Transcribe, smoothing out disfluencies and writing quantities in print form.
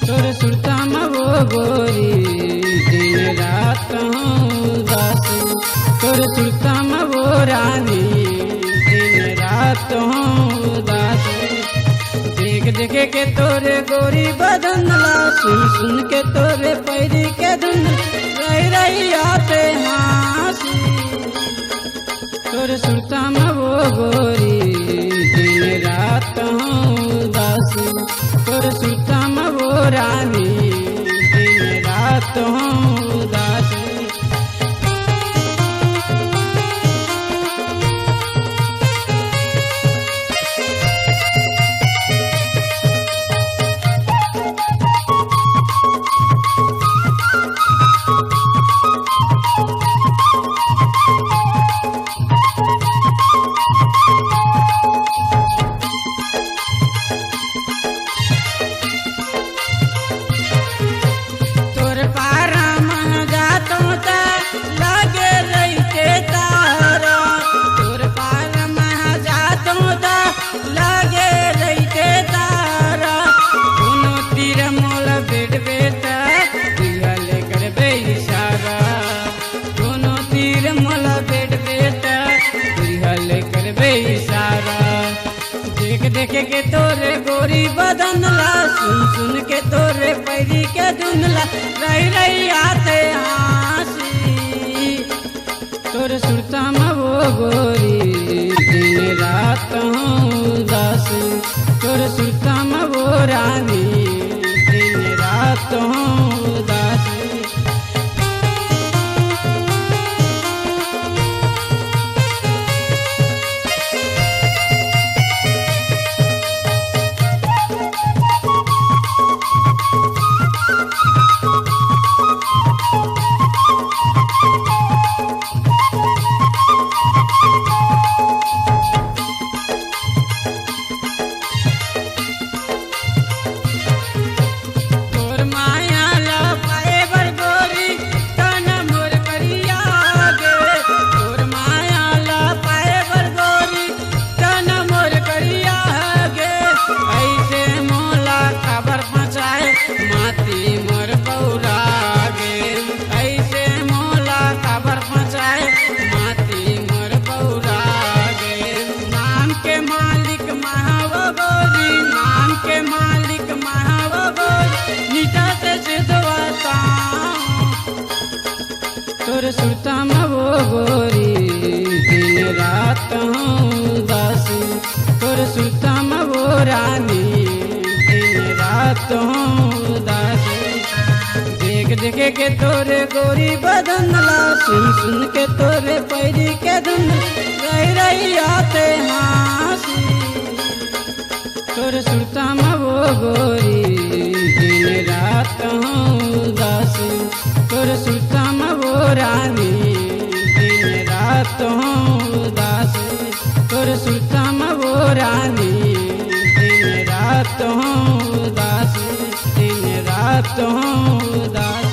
तोर सुरता में वो गोरी दिन रात हूँ दास। तोर सुरता में वो रानी दिन रात हूँ दास। देख देख के तोरे गोरी बदन ला, सुन सुन के तोरे पैरी के धुन रही रही आते हाँसी। तोर सुरता में वो गोरी दिन रात हूँ दास। तोर सुरता में वो रानी दिन रात हूँ दास। देख के तोरे गोरी बदन ला, सुन सुन के तोरे पैरी के धुन ला रही रही आते हाँसी। तोर सुरता में वो गोरी दिन रात हूँ दास। तोर सुरता में वो रानी दिन रात हूँ दास। तोर सुरता में वो गोरी दिन रात हूँ दास। तोर सुरता में वो रानी दिन रात हूँ दास। देख देख के तोरे गोरी बदन ला, सुन सुन के तोरे पैरी के धुन रही रही आते हाँसी। तोर सुरता में वो गोरी दिन रात हूँ दास। तोर सुरता में वो रानी दिन रात हूँ दास। तोर सुरता में वो रानी दिन रात हूँ दास। दिन रात हूँ दास।